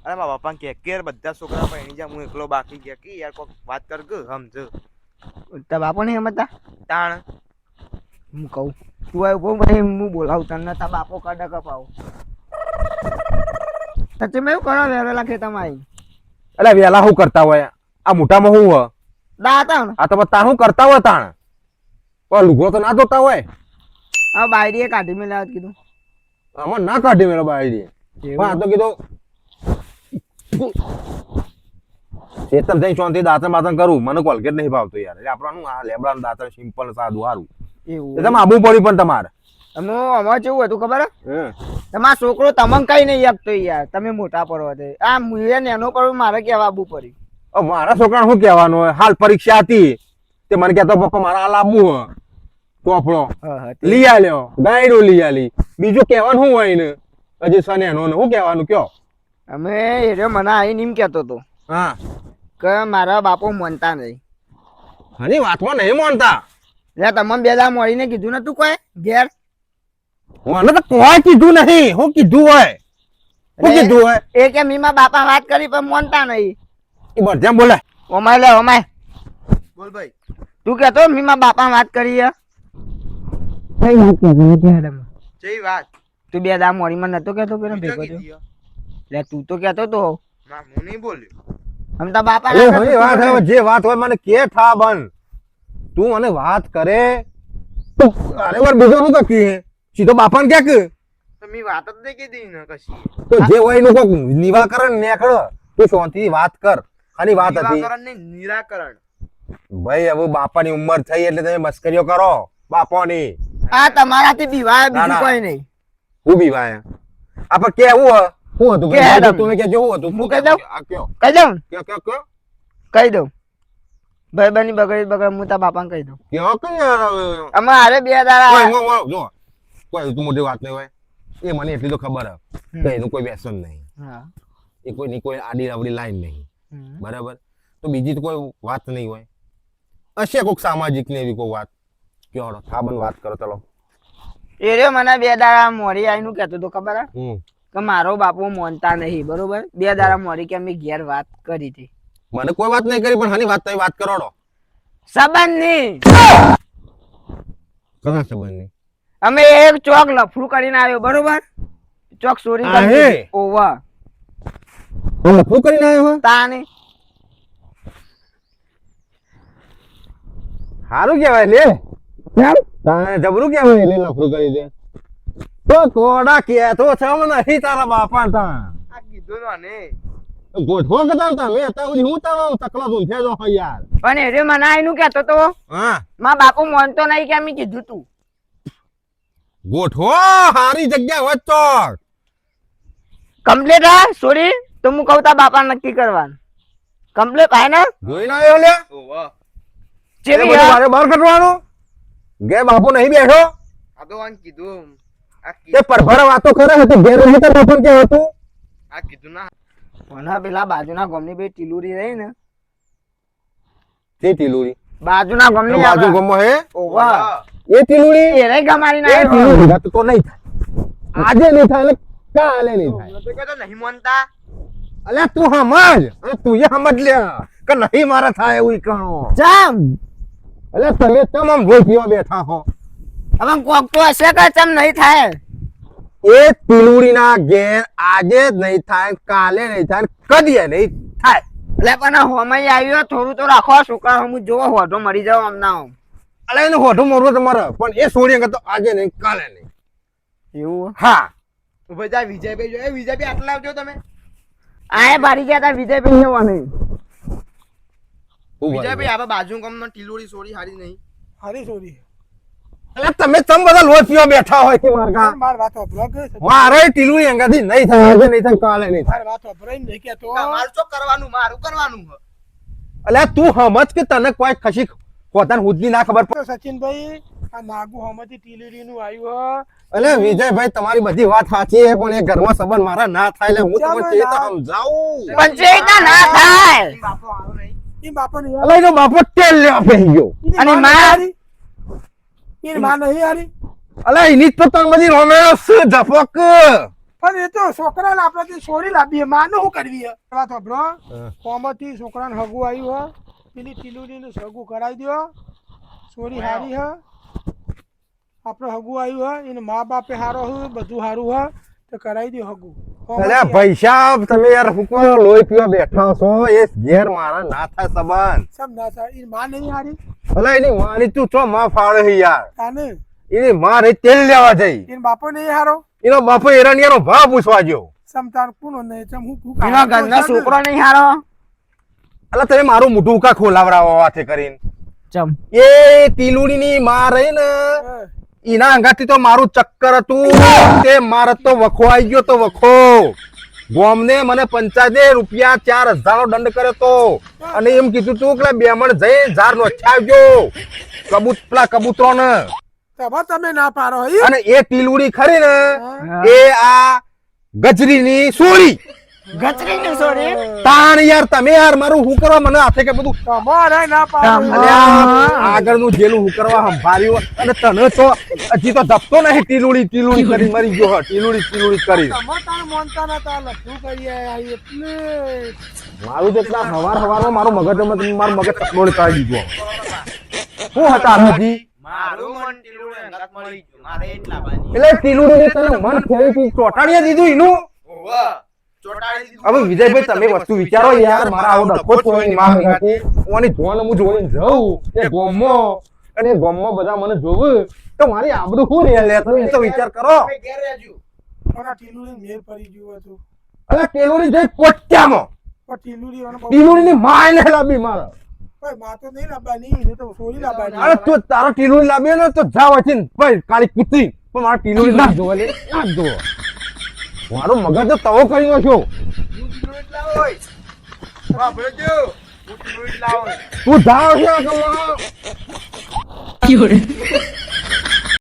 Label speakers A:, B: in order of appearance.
A: અરે મારા પપ્પા કે બધા છોકરા પૈણી જા હું એકલો બાકી ગયા કે યાર કોક વાત કર કે સમજ
B: તારા બાપો નહીં સમજતા
A: તાણ
B: હું કહું તું આવ્યો કહું ભાઈ હું બોલાવું તને તારા બાપો કાઢા કપાવો સચ્ચે મેં એવું કરો વેરેલા ખેતરમાં આવી
C: એટલે વેલા શું કરતા હોય આ મોટામાં શું હોય
B: દાતા ને
C: આ તો તાણ શું કરતા હોય તાણ પણ લુગડો તો ના ધોતા હોય
B: આ બાયરીએ કાઢી મેં લાવત કીધું
C: આમાં ના કાઢી મેળો બાયડી પણ આ તો કીધું ચેતન થઈ શાંતિ દાંતણ બાતણ કરું મને કોલગેટ નહીં ભાવતો યાર એટલે આપણનું આ લેબડાનું દાંતણ સિમ્પલ સાદું સારું
B: એવું
C: એટલે આબુ પડી પણ તમારે
B: તમે અમારે કેવું હતું ખબર
C: હે
B: તમારો છોકરો તમને કઈ નહીં આપતો યાર તમે મોટા પડવા દે આ મુએ નેનો પર મારે કેવા આબુ પડી
C: મારા છોકરાને શું કહેવાનું હોય હાલ પરીક્ષા હતી તે મને કહેતો પપ્પા મારા હાલ આપવું હોય ચોપડો લઈ આલ્યો ગાયડું લઈ આલી બીજું કહેવાનું શું હોય ને હજી સને એનો શું કહેવાનું કયો
B: અમે એ મને આવીને એમ કહેતો હતો
C: હા
B: કે મારા બાપો માનતા નહીં
C: હની વાતમાં નહીં માનતા
B: એટલે તમને બે દા મળીને કીધું ને તું કોઈ ઘેર
C: મને તો કોઈ કીધું નહીં હું કીધું હોય શું કીધું હોય
B: એ કે મીમા બાપા વાત કરી પણ માનતા નહીં
C: એ બધા બોલે
B: ઓમાય લે ઓમાય
A: બોલ ભાઈ
B: તું કેતો મીમા બાપા વાત કરી
A: જઈ વાત
B: તું બે દા મોડીમાં નતો કેતો પેલો ભેગો થયો લે તું તો કેતો તો
A: ના હું નહીં બોલ્યો
B: આમ તો બાપા
C: એ હની વાત હવે જે વાત હોય મને કે થા બન તું મને વાત કરે અરે વાર બીજો નું કહી સીધો બાપાને કે
A: તો મેં વાત જ નહીં કીધી ને કશી
C: તો જે હોય એનું કોક નિવાકરણ નેકળો તું શાંતિથી વાત કર આની વાત હતી
A: નિરાકરણ નહીં નિરાકરણ
C: ભાઈ હવે બાપાની ઉંમર થઈ એટલે તમે મસ્કરીઓ કરો બાપાની
B: આ તમારાથી બીવાય બીજું
C: ના.
B: કોઈ નહીં
C: હું બીવાય આપણે કેવું હ શું હતું
B: કે હેડમ.
C: તમે કે જેવું હતું
B: હું કહી દઉં?
C: આ કયો
B: કહી દઉં
C: કયો
B: કહી દઉં ભાઈ બની બગડી બગડ હું તારા બાપાને કહી દઉં
C: કયો કયો
B: અમે હારે બે દાડા
C: જો કોઈ તું મોટી વાત નહીં હોય એ મને એટલી તો ખબર હે કે એનું કોઈ વ્યસન નહીં
B: હા
C: એ કોઈની કોઈ આડી આવડી લાઈન નહીં બરાબર તો બીજી તો કોઈ વાત નહીં હોય હશે કોઈક સામાજિક ને એવી કોઈ વાત કયો હા બન વાત કરો ચલો
B: એ રહ્યો મને બે દાડા મોડી આવીને કહેતો તો ખબર હે
C: હમ
B: કે મારો બાપુ માનતા નહીં બરોબર બે દાડા મોડી કે અમે ઘેર વાત કરી હતી
C: મને કોઈ વાત નહીં કરી પણ હાની વાત તમે વાત કરો
B: સંબંધ નહીં
C: કના સંબંધ નહીં
B: અમે એક ચોક લફડું કરીને આવ્યો બરોબર ચોક ચોરી કરી ઓવા
C: હું લફું કરીને આવ્યો હો
B: તાને
C: સારું કહેવાય લે તારે જબરું કહેવાય લે લફું કરી દે તો કોડા કે તો છમ નહીં તારા બાપા તા
A: આ કીધું ને આને.
C: ગોઠવો કદાલ તા મે તા હું તા તકલા તું છે જો યાર
B: પણ એ રહ્યો મને આવીને કહેતો તો
C: હા
B: મારા બાપુ માનતો નહીં કે અમે કીધું તું
C: ગોઠવો હારી જગ્યા હોય ચોક
B: કમ્પ્લીટ હા સોરી તો હું કહું તા બાપા નક્કી કરવાનું કમ્પ્લીટ થાય ને
C: જોઈને આવ્યો લે
A: ઓવા
B: ચેવી
C: બધું મારે બહાર કાઢવાનું ગે બાપુ નહીં બેઠો
A: આ તો આને કીધું આ
C: તે પરભર વાતો કરે તો ઘેર નહીં તો બાપુ કે હતું
A: આ કીધું ના
B: મને પેલા બાજુના ગામની બે ટીલુરી રહી ને
C: તે ટીલુડી
B: બાજુના ગામની
C: બાજુ ગમો હે
B: ઓવા
C: એ ટીલુડી
B: એ રે ગમારી
C: એ
B: ના
C: ટીલુડી વાત તો નહીં થાય આજે નહીં થાય એટલે કાલે નહીં થાય
A: તો કહેતો નહીં માનતા
C: અલ્યા તું સમજ તું એ સમજ લે કે નહીં મારા થાય એવું કણો
B: ચમ
C: અલ્યા તમે તમામ ગોઠીઓ બેઠા હો
B: હવે કોક તો હશે કે ચમ નહીં થાય
C: એ ટીલુડીના ઘેર આજે જ નહીં થાય કાલે નહીં થાય કદીએ નહીં થાય
B: એટલે પણ હોમય આવ્યો થોડું તો રાખો છોકરા હું જોવો હોઠો મરી જાવ આમના આમ
C: અલે એનું હોઠું મોરવું તમારે પણ એ છોડીએ કે તો આજે નહીં કાલે નહીં
B: એવું
C: હા
A: ઉભા જા વિજયભાઈ જો એ વિજયભાઈ આટલા આવજો તમે
B: આય બારી ગયા તા વિજયભાઈ જવાની
A: વિજયભાઈ આપણે બાજુ ગામનો ટીલોડી સોરી હારી નહીં
D: હારી સોરી
C: અલે તમે તમ બધા લોચીઓ બેઠા હોય કે મારકા
D: માર વાત વાપરો કે
C: મારે ટીલુડી અંગાથી નહીં થાય આજે નહીં થાય કાલે નહીં થાય
D: માર વાત વાપરાય નહીં કે તો
A: મારું શું કરવાનું મારું કરવાનું હ
C: અલે તું સમજ કે તને કોઈ ખસી પોતાને હુદની ના ખબર પડે
D: સચિનભાઈ આ નાગુ હમતી ટીલીરી નું આવ્યું
C: અલે વિજયભાઈ તમારી બધી વાત સાચી છે પણ એ ઘરમાં સંબંધ મારા ના થાય એટલે હું તમને ચેતા સમજાવું
B: પણ ચેતા ના થાય
A: બાપો આવો નહીં
D: ઈ બાપા ને
C: અલે એનો બાપો તેલ લેવા બેહી ગયો
B: અને માં
D: ઈ માં નહીં હારી
C: અલે એની તો તને બધી રોમેન્સ ઝપક
D: પણ એ તો છોકરાને આપણાથી છોડી લાવીએ માનું શું કરવી હે? વાત સાંભળો, કોમથી છોકરાને હગું આવ્યું હે, પેલી ટીલુડીનું હગું કરાવી દો. છોરી હારી હે, આપણે હગું આવ્યું હે, એને મા બાપે હારો હે, બધું હારું હે, તો કરાવી દો હગું.
C: અલ્યા પૈસા તમે યાર હુકમ લોહી પીવા બેઠા છો એ ઘેર મારા ના થાય સંબંધ.
D: સમ ના થાય, એની માં નહીં હારી
C: અલા એની માની તું ચો માં ફાળે છે યાર.
D: તાને
C: એની માં રે તેલ લેવા જઈ.
D: એન બાપો નહીં હારો.
C: એનો બાપો એરાનિયાનો ભાવ પૂછવા ગયો.
D: સમતાર કોનો નહીં ચમ હું
B: એનો ગંદા છોકરો નહીં હારો.
C: અલા તમે મારું મોઢું કા ખોલાવડાવો વાતે કરીને.
B: ચમ
C: એ તીલુડીની માં રહી ને એના અંગાથી તો મારું ચક્કર હતું તે મારે તો વખો આવી ગયો તો વખો ગોમને મને પંચાયતે રૂપિયા 4000 નો દંડ કર્યો તો અને એમ કીધું તું કે બેમણ જઈ ઝાર નો છાવજો કબૂતરો ને
D: તમે ના પારો
C: અને એ ટીલુડી ખરી ને એ આ ગજરીની સોળી
B: ગચરી ની છોડી
C: તાણ યાર તમે યાર મારું હું કરવા મને હાથે કે બધું
D: તમારે ના પારો
C: આગળનું જેલું હું કરવા સંભાળ્યું અને તને તો હજી તો ધપતો નહીં ટીલુડી કરી મરી ગયો હે ટીલુડી કરી
D: તમારે મોનતા ના તા લખું કરી આયા એટલે
C: મારું તો એટલા હવારમાં મારું મગજ ટકડોળ કાઢી દીધો શું હતા હજી
A: મારું મન ટીલુડે અંગાત મળી ગયું મારે એટલા બાની
C: એટલે ટીલુડી તને મન ફેરી ચોટાડીએ દીધું એનું
A: ઓવા ચોટાડી દીધું
C: હવે વિજયભાઈ તમે વસ્તુ વિચારો યાર મારા આવો ડખો છોડીને માં હંગાથી ઓની ધોન હું જોઈને જઉં એ ગોમમાં અને ગોમમાં બધા મને જોવે તો મારી આબરૂ શું રે લે તમે એ તો વિચાર કરો
A: તમે ઘેર રહેજો
D: ઓના ટીલુડી મેર પડી ગયું હતું
C: અરે ટેલુડી જઈ પોટ્યામાં
D: પણ ટીલુડી ઓનો બહુ
C: ટીલુડીની માં ને લાવી મારા
D: કોઈ માં તો નહીં લાવવાની ને તો સોરી લાવવાની
C: અરે તું તારો ટીલુડી લાવી ને તો જાવ છે ભાઈ કાળી કૂતરી પણ મારા ટીલુડી ના જોવે લે ના જોવે મારું મગજ તો તવો કરી નાખ્યો
A: હું ટીલુડ લાવો હોય વાહ ભેજો હું ટીલુડ લાવો
C: તું જાવ છે કમા